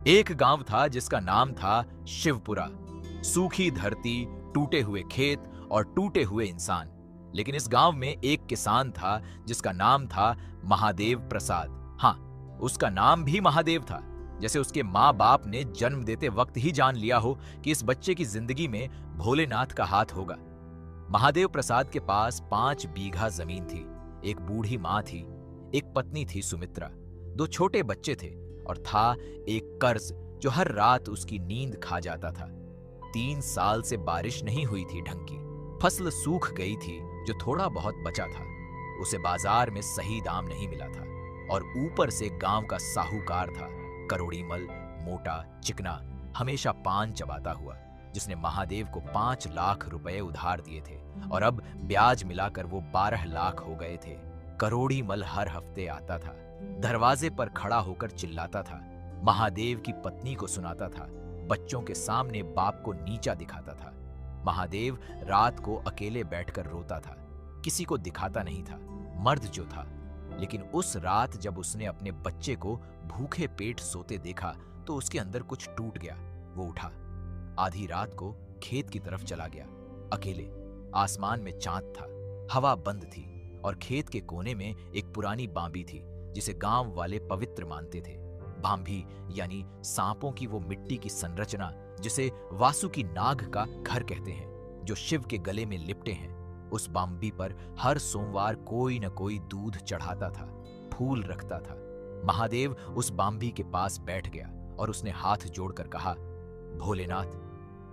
एक गांव था जिसका नाम था शिवपुरा। सूखी धरती, टूटे हुए खेत और टूटे हुए इंसान। लेकिन इस गांव में एक किसान था जिसका नाम था महादेव प्रसाद। हाँ, उसका नाम भी महादेव था, जैसे उसके माँ बाप ने जन्म देते वक्त ही जान लिया हो कि इस बच्चे की जिंदगी में भोलेनाथ का हाथ होगा। महादेव प्रसाद के पास 5 बीघा जमीन थी, एक बूढ़ी माँ थी, एक पत्नी थी सुमित्रा, 2 छोटे बच्चे थे और था एक कर्ज जो हर रात उसकी नींद खा जाता था। 3 साल से बारिश नहीं हुई थी ढंग की, फसल सूख गई थी, जो थोड़ा बहुत बचा था उसे बाजार में सही दाम नहीं मिला था और ऊपर से गांव का साहूकार था, करोड़ीमल, मोटा, चिकना, हमेशा पान चबाता हुआ, जिसने महादेव को 5 लाख रुपए उधार दिए थे और अब ब्याज मिलाकर वो 12 लाख हो गए थे। करोड़ीमल हर हफ्ते आता था, दरवाजे पर खड़ा होकर चिल्लाता था, महादेव की पत्नी को सुनाता था, बच्चों के सामने बाप को नीचा दिखाता था। महादेव रात को अकेले बैठकर रोता था, किसी को दिखाता नहीं था, मर्द जो था। लेकिन उस रात जब उसने अपने बच्चे को भूखे पेट सोते देखा तो उसके अंदर कुछ टूट गया। वो उठा, आधी रात को खेत की तरफ चला गया, अकेले। आसमान में चांद था, हवा बंद थी और खेत के कोने में एक पुरानी बांबी थी जिसे गांव वाले पवित्र मानते थे। बांबी यानी सांपों की वो मिट्टी की संरचना जिसे वासुकी नाग का घर कहते हैं, जो शिव के गले में लिपटे हैं। उस बांबी पर हर सोमवार कोई न कोई दूध चढ़ाता था, फूल रखता था। महादेव उस बांबी के पास बैठ गया और उसने हाथ जोड़कर कहा, भोलेनाथ,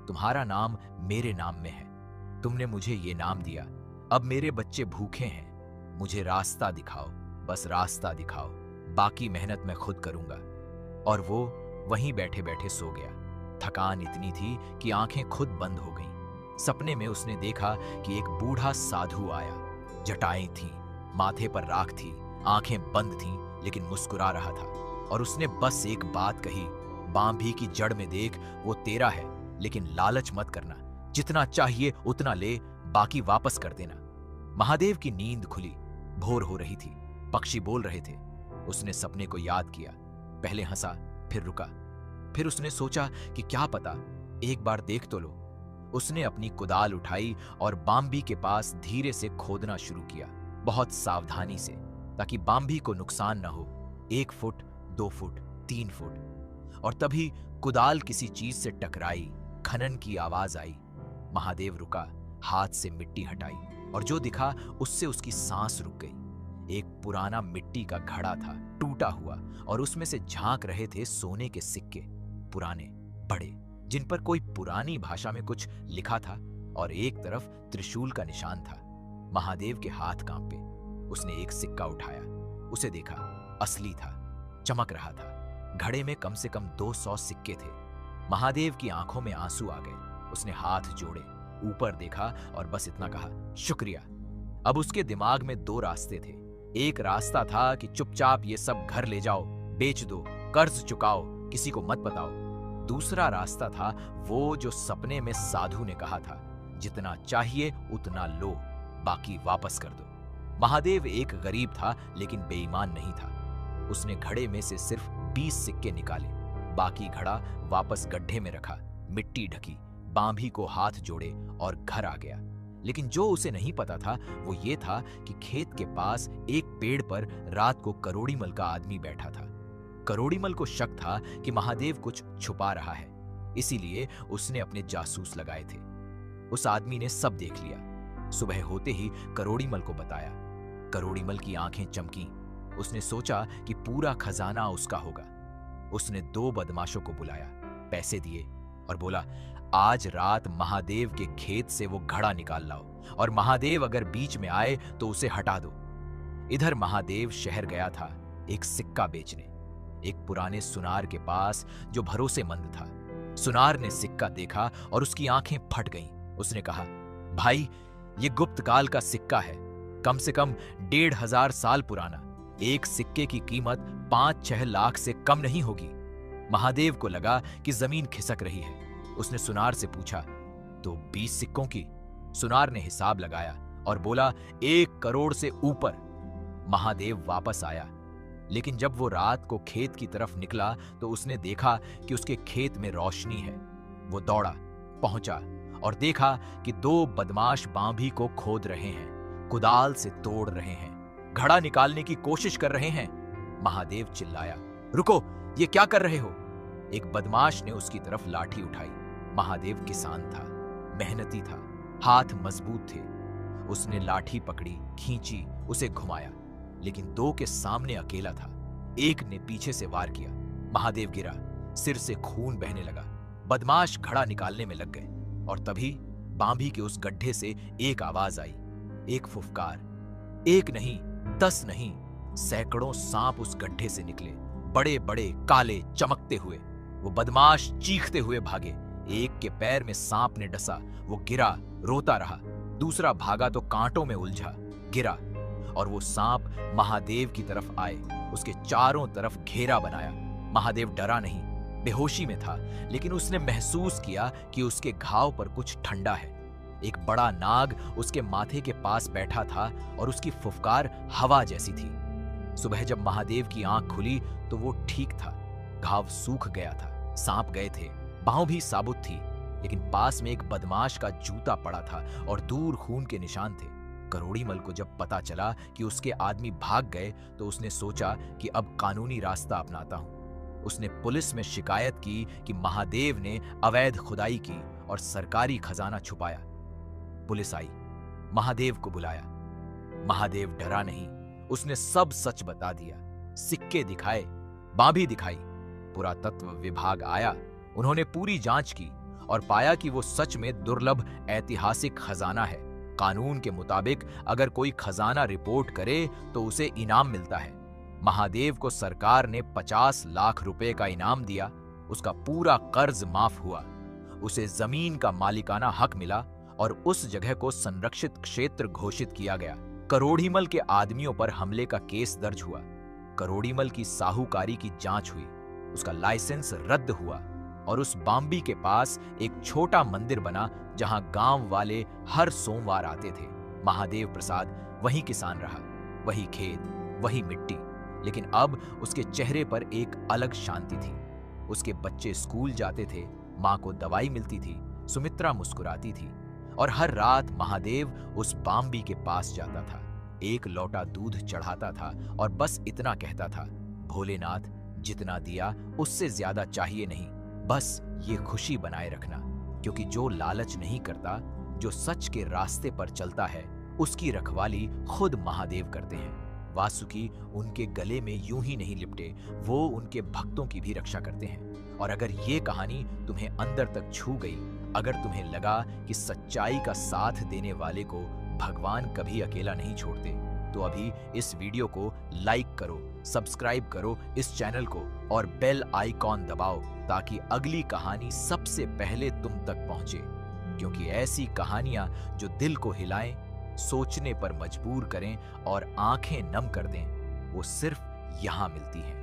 तुम्हारा नाम मेरे नाम में है, तुमने मुझे ये नाम दिया, अब मेरे बच्चे भूखे हैं, मुझे रास्ता दिखाओ, बस रास्ता दिखाओ, बाकी मेहनत मैं खुद करूंगा। और वो वहीं बैठे बैठे सो गया। थकान इतनी थी कि आंखें खुद बंद हो गईं। सपने में उसने देखा कि एक बूढ़ा साधु आया, जटाएं थीं, माथे पर राख थी, आंखें बंद थीं, लेकिन मुस्कुरा रहा था। और उसने बस एक बात कही, बांभी की जड़ में देख, वो तेरा है, लेकिन लालच मत करना, जितना चाहिए उतना ले, बाकी वापस कर देना। महादेव की नींद खुली, भोर हो रही थी, पक्षी बोल रहे थे। उसने सपने को याद किया, पहले हंसा, फिर रुका, फिर उसने सोचा कि क्या पता, एक बार देख तो लो। उसने अपनी कुदाल उठाई और बांबी के पास धीरे से खोदना शुरू किया, बहुत सावधानी से, ताकि बांबी को नुकसान न हो। 1 फुट, 2 फुट, 3 फुट, और तभी कुदाल किसी चीज से टकराई, खनन की आवाज आई। महादेव रुका, हाथ से मिट्टी हटाई और जो दिखा उससे उसकी सांस रुक गई। एक पुराना मिट्टी का घड़ा था, टूटा हुआ, और उसमें से झांक रहे थे सोने के सिक्के, पुराने, बड़े, जिन पर कोई पुरानी भाषा में कुछ लिखा था और एक तरफ त्रिशूल का निशान था। महादेव के हाथ कांपे। उसने एक सिक्का उठाया, उसे देखा, असली था, चमक रहा था। घड़े में कम से कम 200 सिक्के थे। महादेव की आंखों में आंसू आ गए। उसने हाथ जोड़े, ऊपर देखा और बस इतना कहा, शुक्रिया। अब उसके दिमाग में 2 रास्ते थे। एक रास्ता था कि चुपचाप ये सब घर ले जाओ, बेच दो, कर्ज चुकाओ, किसी को मत बताओ। दूसरा रास्ता था वो जो सपने में साधु ने कहा था, जितना चाहिए उतना लो, बाकी वापस कर दो। महादेव एक गरीब था लेकिन बेईमान नहीं था। उसने घड़े में से सिर्फ 20 सिक्के निकाले, बाकी घड़ा वापस गड्ढे में रखा, मिट्टी ढकी, बांभी को हाथ जोड़े और घर आ गया। लेकिन जो उसे नहीं पता था वो ये था कि खेत के पास एक पेड़ पर रात को करोड़ीमल का आदमी बैठा था। करोड़ीमल को शक था कि महादेव कुछ छुपा रहा है, इसीलिए उसने अपने जासूस लगाए थे। उस आदमी ने सब देख लिया। सुबह होते ही करोड़ीमल को बताया। करोड़ीमल की आंखें चमकी। उसने सोचा कि पूरा खजाना उसका होगा। उसने 2 बदमाशों को बुलाया, पैसे दिए और बोला, आज रात महादेव के खेत से वो घड़ा निकाल लाओ, और महादेव अगर बीच में आए तो उसे हटा दो। इधर महादेव शहर गया था एक सिक्का बेचने, एक पुराने सुनार के पास जो भरोसेमंद था। सुनार ने सिक्का देखा और उसकी आंखें फट गईं। उसने कहा, भाई, ये गुप्त काल का सिक्का है, कम से कम 1500 साल पुराना। एक सिक्के की कीमत 5-6 लाख से कम नहीं होगी। महादेव को लगा कि जमीन खिसक रही है। उसने सुनार से पूछा, तो 20 सिक्कों की? सुनार ने हिसाब लगाया और बोला, 1 करोड़ से ऊपर। महादेव वापस आया। लेकिन जब वो रात को खेत की तरफ निकला तो उसने देखा कि उसके खेत में रोशनी है। वो दौड़ा, पहुंचा और देखा कि दो बदमाश बांभी को खोद रहे हैं, कुदाल से तोड़ रहे हैं, घड़ा निकालने की कोशिश कर रहे हैं। महादेव चिल्लाया, रुको, ये क्या कर रहे हो? एक बदमाश ने उसकी तरफ लाठी उठाई। महादेव किसान था, मेहनती था, हाथ मजबूत थे। उसने लाठी पकड़ी, खींची, उसे घुमाया, लेकिन दो के सामने अकेला था। एक ने पीछे से वार किया। महादेव गिरा, सिर से खून बहने लगा। बदमाश घड़ा निकालने में लग गए और तभी बांभी के उस गड्ढे से एक आवाज आई, एक फुफकार। एक नहीं, 10 नहीं, सैकड़ों सांप उस गड्ढे से निकले, बड़े बड़े, काले, चमकते हुए। वो बदमाश चीखते हुए भागे। एक के पैर में सांप ने डसा, वो गिरा, रोता रहा। दूसरा भागा तो कांटों में उलझा, गिरा, और वो सांप महादेव की तरफ आए, उसके चारों तरफ घेरा बनाया। महादेव डरा नहीं, बेहोशी में था, लेकिन उसने महसूस किया कि उसके घाव पर कुछ ठंडा है। एक बड़ा नाग उसके माथे के पास बैठा था और उसकी फुफकार हवा जैसी थी। सुबह जब महादेव की आंख खुली तो वो ठीक था, घाव सूख गया था, सांप गए थे, पांव भी साबुत थी, लेकिन पास में एक बदमाश का जूता पड़ा था और दूर खून के निशान थे। करोड़ीमल को जब पता चला कि उसके आदमी भाग गए तो उसने सोचा कि अब कानूनी रास्ता अपनाता हूं। उसने पुलिस में शिकायत की कि महादेव ने अवैध खुदाई की और सरकारी खजाना छुपाया। पुलिस आई, महादेव को बुलाया। महादेव डरा नहीं, उसने सब सच बता दिया, सिक्के दिखाए, बांभी दिखाई। पुरातत्व विभाग आया, उन्होंने पूरी जांच की और पाया कि वो सच में दुर्लभ ऐतिहासिक खजाना है। कानून के मुताबिक अगर कोई खजाना रिपोर्ट करे तो उसे इनाम मिलता है। महादेव को सरकार ने 50 लाख रुपए का इनाम दिया। उसका पूरा कर्ज माफ हुआ, उसे जमीन का मालिकाना हक मिला और उस जगह को संरक्षित क्षेत्र घोषित किया गया। करोड़ीमल के आदमियों पर हमले का केस दर्ज हुआ। करोड़ीमल की साहूकारी की जांच हुई, उसका लाइसेंस रद्द हुआ और उस बांबी के पास एक छोटा मंदिर बना जहां गांव वाले हर सोमवार आते थे। महादेव प्रसाद वही किसान रहा, वही खेत, वही मिट्टी, लेकिन अब उसके चेहरे पर एक अलग शांति थी। उसके बच्चे स्कूल जाते थे, मां को दवाई मिलती थी, सुमित्रा मुस्कुराती थी और हर रात महादेव उस बांबी के पास जाता था, एक लोटा दूध चढ़ाता था और बस इतना कहता था, भोलेनाथ जितना दिया उससे ज्यादा चाहिए नहीं, बस ये खुशी बनाए रखना, क्योंकि जो लालच नहीं करता, जो सच के रास्ते पर चलता है, उसकी रखवाली खुद महादेव करते हैं। वासुकी उनके गले में यूं ही नहीं लिपटे, वो उनके भक्तों की भी रक्षा करते हैं। और अगर ये कहानी तुम्हें अंदर तक छू गई, अगर तुम्हें लगा कि सच्चाई का साथ देने वाले को भगवान कभी अकेला नहीं छोड़ते, तो अभी इस वीडियो को लाइक करो, सब्सक्राइब करो इस चैनल को और बेल आइकॉन दबाओ ताकि अगली कहानी सबसे पहले तुम तक पहुंचे। क्योंकि ऐसी कहानियां जो दिल को हिलाएं, सोचने पर मजबूर करें और आंखें नम कर दें, वो सिर्फ यहां मिलती हैं।